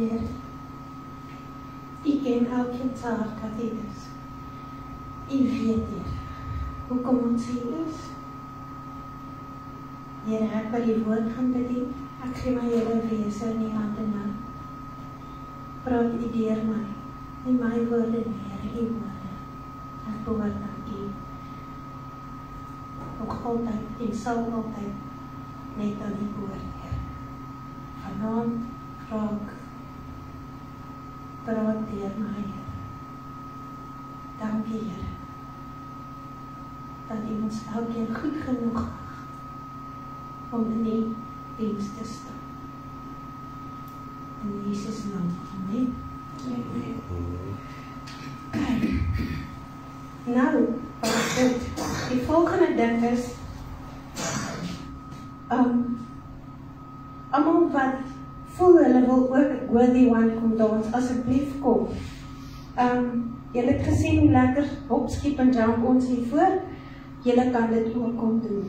Heer, U ken elkeen se hart wat hier is. U weet, Heer, hoekom ons hier is. Heer, ek wil U woord gaan bedien. Ek gee my hele wese in U hande nou. Praat U deur my. Nie my woorde nie, Heer, U woorde. Ek behoort aan U. Ook altyd en sal altyd net aan U behoort, Heer. Vanaand raak, praat deur my, Heer. Dankie, Heer, dat U ons elkeen goed genoeg om in die diens te staan. In Jesus' naam, amen. Amen. Kijk, nou, wat goed. Die volgende ding is, almal wat voel hulle wil ook Worthy One kom dans, asseblief kom. Julle het gesien hoe lekker hop, skip en jump ons hiervoor, julle kan dit ook kom doen.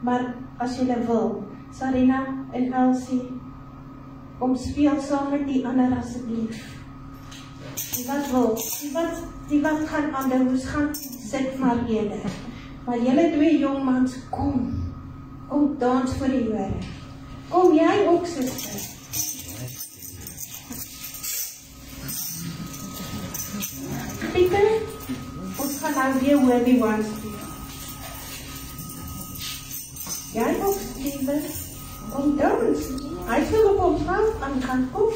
Maar as julle wil, Sarina en Elsie, kom speel saam met die ander asseblief. Die wat wil, die wat gaan aan die hoes gaan, sit maar julle. Maar julle twee jongmans, kom dans vir die Here. Kom jy ook, sister. Pieter, ons gaan nou weer Worthy One speel. Jy ook, Steven, kom dans. Hy sal op ons hout aan gaan kom.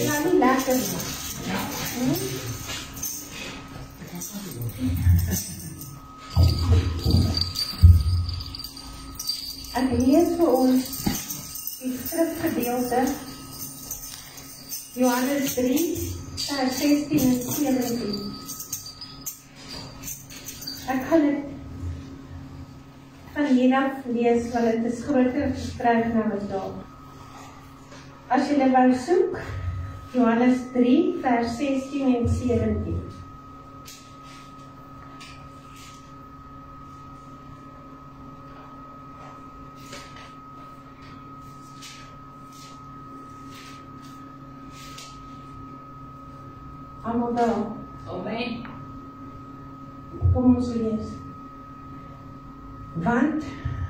nou nie lekker nie. Ek lees vir ons die skrifgedeelte Johannes 3, vers 16 en 17. Ek gaan dit van hieraf lees, want dit is groter geskryf nou as daar. As julle wou soek, Johannes 3, vers 16 en 17. Almal daar. Amen. Kom ons lees. Want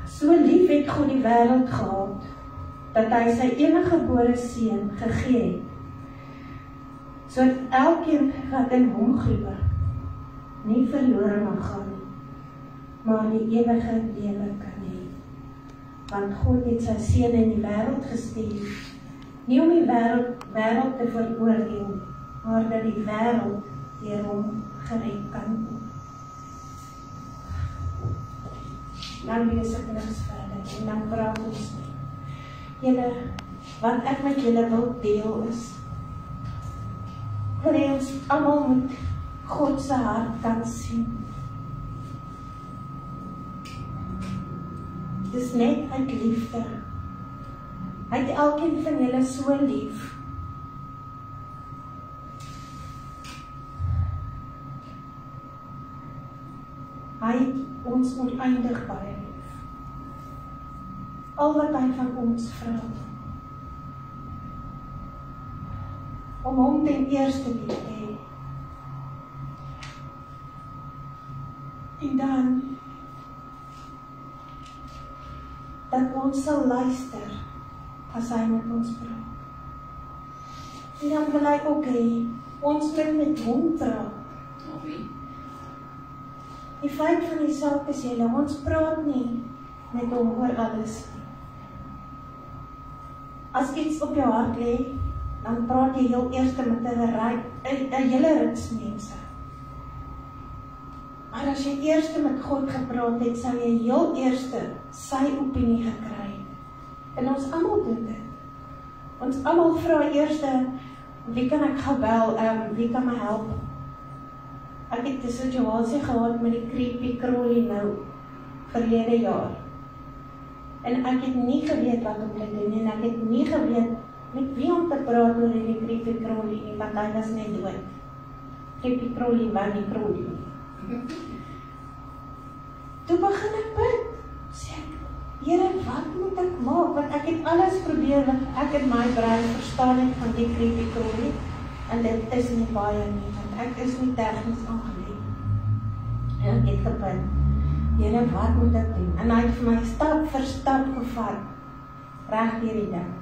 so lief het God die wêreld gehad, dat hy sy enige gebore seun gegee het, sodat elkeen wat in hom glo, nie verlore mag gaan nie, maar die ewige lewe kan hê. Want God het sy seun in die wêreld gestuur, nie om die wêreld te veroordeel, maar dat die wêreld deur hom gered kan word. Dan lees ek niks verder en dan praat ons nie. Julle, wat ek met julle wil deel is, dat ons almal moet God se hart kan sien. Dis net uit liefde. Hy het elkeen van julle so lief. Hy het ons oneindig baie lief. Al wat hy van ons vra, om hom ten eerste lief te hê. En dan, dat ons sal luister, as hy met ons praat. En dan wil hy ook hê, ons moet met hom praat. Die feit van die saak is julle, ons praat nie met hom oor alles nie. As iets op jou hart lê, dan praat jy heel eerst met 'n hele rits mense. Maar as jy eerst met God gepraat het, sal jy heel eerst sy opinie gekry het. En ons almal doen dit. Ons almal vra eerst, wie kan ek gaan bel, wie kan my help? Ek het 'n situasie gehad met die creepy crawly nou, verlede jaar. En ek het nie geweet wat om te doen, en ek het nie geweet met wie om te praat oor die creepy crawly nie, want hy was net dood. Creepy crawly wou nie crawly nie. Toe begin ek bid, sê ek, Here, wat moet ek maak? Want ek het alles probeer, wat ek in my brein verstaan het van die creepy crawly, en dit is nie baie nie, want ek is nie tegnies aangeleid. En ek het gebid, Here, wat moet ek doen? En hy het vir my stap vir stap gevat, reg deur die ding.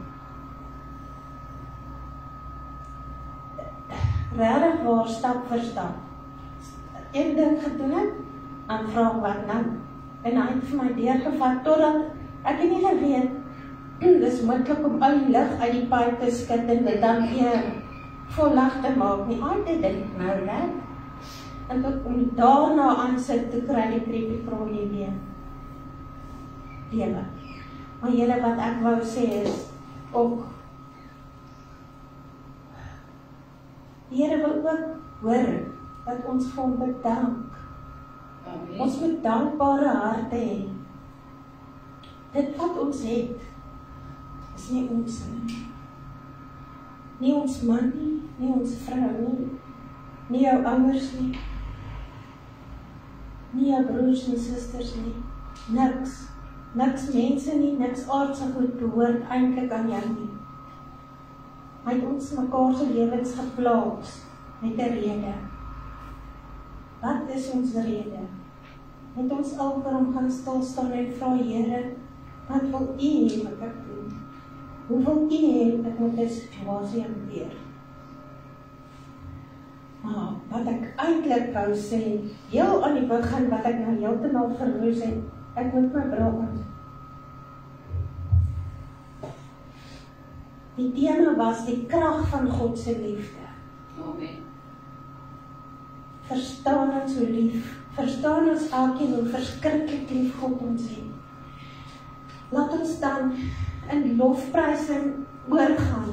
Regtig waar, stap vir stap. Een ding gedoen het, en vraag wat nou. En hy het vir my deurgevat, totdat ek het nie geweet, dis moontlik om al die lig uit die pyp te skit en dit dan weer vol lig te maak nie. Hy het dit nou reg. En tot om daarna aan sit, toe kry die creepy crawly weer lewe. Maar julle, wat ek wou sê is, ook, die Here wil ook hoor, dat ons vir hom bedank. Amen. Ons moet dankbare harte hê. Dit wat ons het, is nie ons nie. Nie ons man nie, nie ons vrou nie jou ouers nie, nie jou broers en susters nie, niks mense nie, niks aardse goed behoort eintlik aan jou nie. Hy het ons mekaar se lewens geplaas met 'n rede. Wat is ons rede? Het ons al vir hom gaan stilstaan en vra, Here, wat wil U hê wat ek doen? Hoe wil U hê ek moet 'n situasie hanteer? Maar wat ek eintlik wou sê, heel aan die begin wat ek nou heeltemal verloos het, ek moet my bra aan. Die tema was die krag van God se liefde. Amen. Verstaan ons hoe lief, verstaan ons elkeen hoe verskriklik lief God ons het. Laat ons dan in lofprysing oorgaan,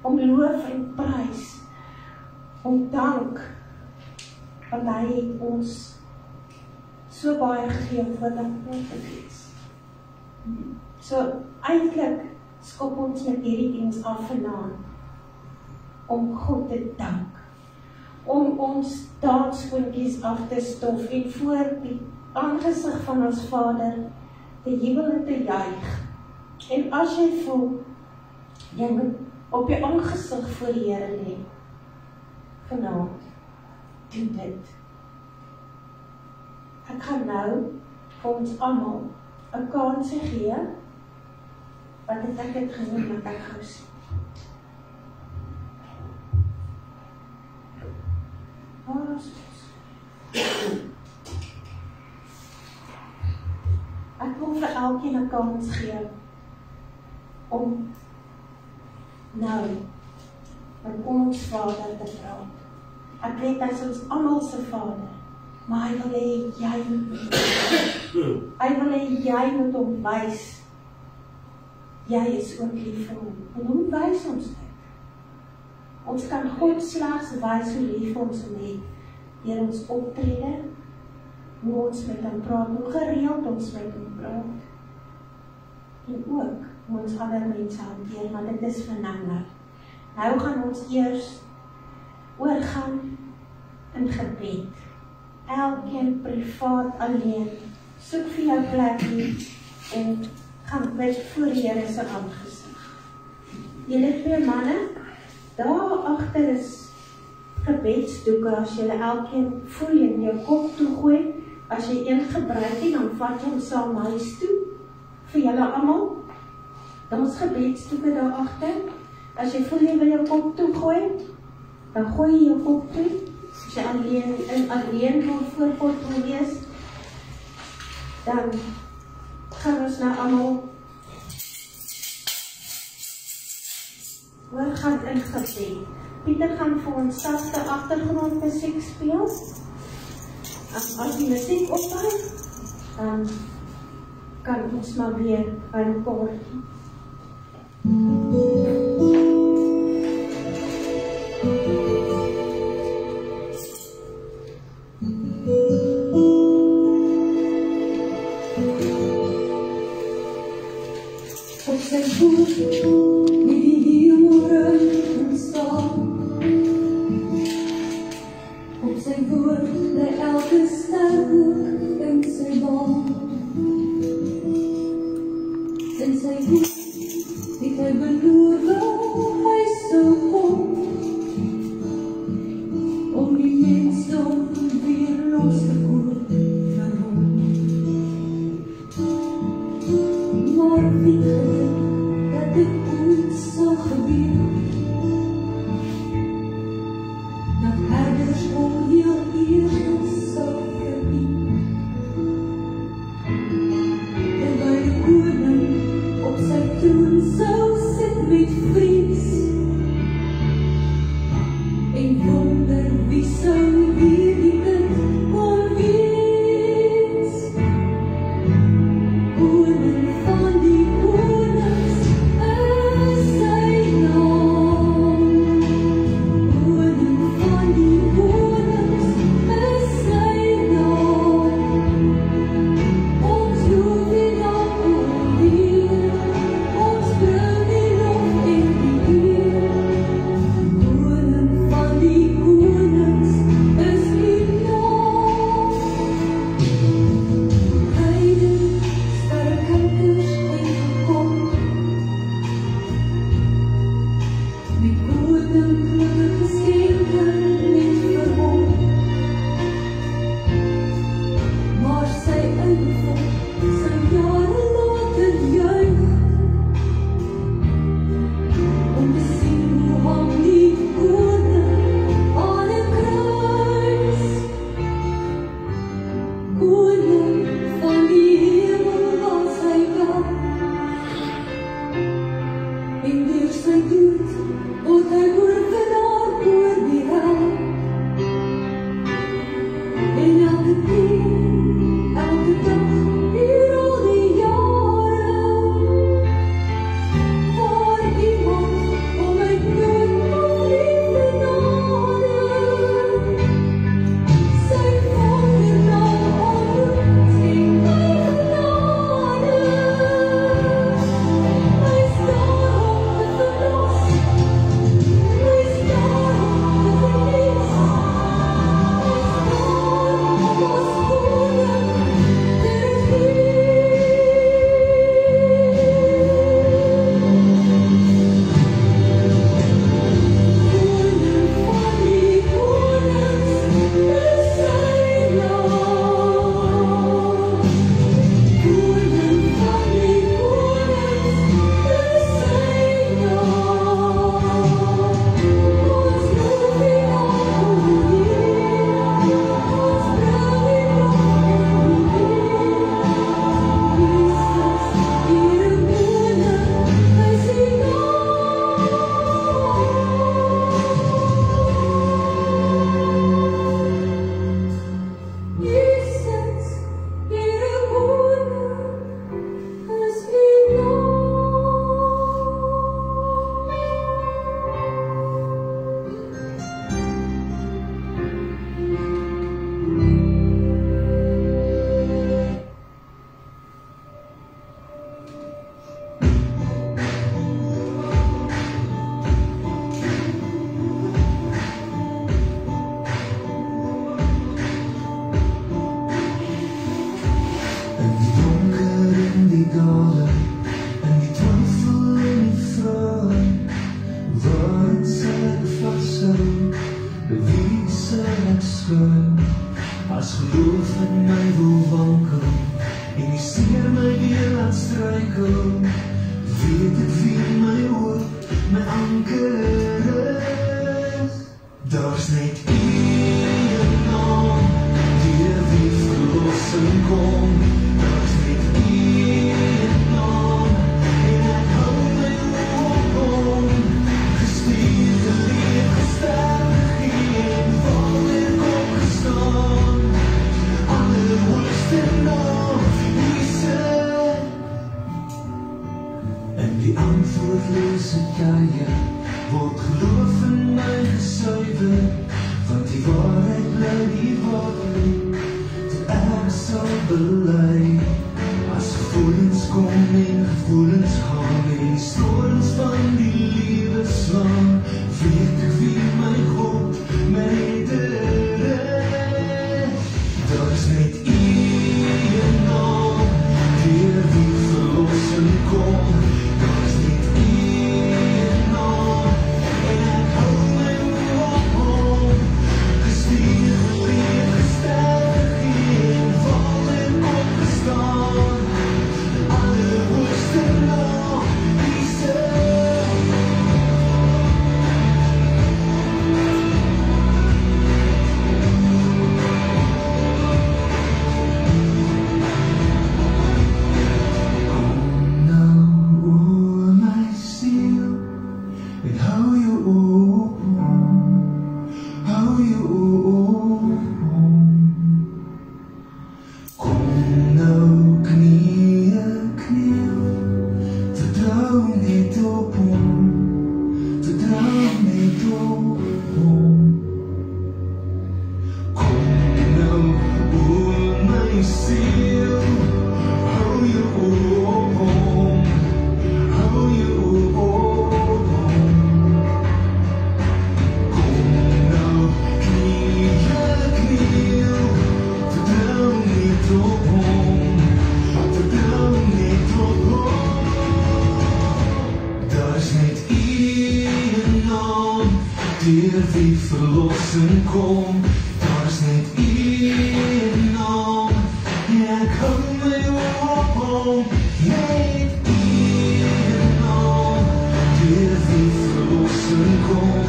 om loof en prys, om dank, want hy het ons so baie gegee vir dat ons te wees. So eintlik skop ons met hierdie diens af vanaand, om God te dank, om ons daadskoentjies af te stof en voor die aangesig van ons Vader te jubel en te juig. En as jy voel, jy moet op jou aangesig voor die Here lê, vanaand, doen dit. Ek gaan nou vir ons almal 'n kans gee, wat het ek het genoem dat ek gou sien. Ek wil vir elkeen 'n kans gee om nou met ons Vader te praat. Ek weet hy is ons almal se Vader, maar hy wil hê jy moet hy wil hê jy moet hom wys. Jy is ook lief vir hom. En hoe wys ons dit? Ons kan God slegs wys hoe lief ons hom het, deur ons optrede, hoe ons met hom praat, hoe gereeld ons met hom praat, en ook hoe ons ander mense hanteer, maar dit is vir nou. Nou gaan ons eers oorgaan in gebed. Elkeen privaat alleen, soek vir jou plekkie en gaan bid voor die Here se aangesig. Julle twee manne, daar agter is gebedsdoeke, as julle elkeen voel in jou kop toe gooi, as jy een gebruik het, dan vat jy hom saam huis toe, vir julle almal. Dan is gebedsdoeke daar agter. As jy voel jy wil jou kop toe gooi, dan gooi jy jou kop toe. As jy alleen wil voor God wil wees, dan gaan ons nou almal oorgaan in gebed. Pieter gaan vir ons sagte agtergrondmusiek speel. As die musiek ophou, dan kan ons maar weer by mekaar. Op sy voet, met die hemelruim ontstaan. Op sy woord, lê elke sterhoek in sy baan. In sy woord, het hy beloof, hy sou kom, om die mensdom weer los te koop vir hom. Maar wie gedink dat dit ooit sal gebeur, dat herders hom heel eers sal verdien, en by die koning op sy troon sal sit met vrees, en wonder wie sou weer die kind kon wees. Koning van die koning, struikel, weet ek wie my hoop, my anker is. Daar's net een naam, deur wie verlossing kom. Daar's net een naam, en ek hou my hoop om. Gespierd, geleef, gesterf, geen val en opgestaan. Allerhoogste naam, Jesus. En die antwoordlose tye word geloof in my gesuiwer, want die waarheid bly die waarheid, tot ek sal bely. As gevoelens kom en gevoelens gaan, en die storms van die lewe slaan, weet ek wie my God, my redder is. Daar is net een naam, deur wie verlossing kom. Daar is net een naam, en ek hou my hoop om. Gespierd, geleef, gesterf, geen val en opgestaan. Allerhoogste naam, Jesus. Kom nou oor my siel, en hou jou oop om, hou jou oop om. Kom nou knieë kniel, vertrou net op hom, vertrou net op hom. Kom nou oor my siel, hou jou oop hom, hou jou oop hom. Kom nou knieë kniel, vertrou net op hom, vertrou net op hom. Daar is net een naam, deur wie verlossing kom. Daar is net een naam, en ek hou my hoop om. Net een naam, deur wie verlossing kom.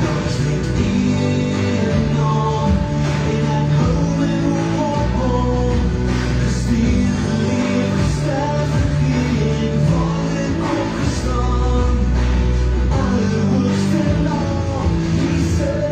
Daar is net een naam, en ek hou my hoop om. Gespierd, geleef, gesterf, geen val en opgestaan. Allerhoogste naam, Jesus.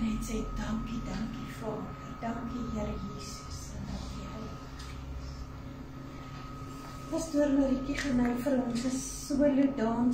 Net sê dankie, dankie Vader, dankie Here Jesus en dankie Heilige Gees. Pastoor Marietjie gaan nou vir ons 'n solo dans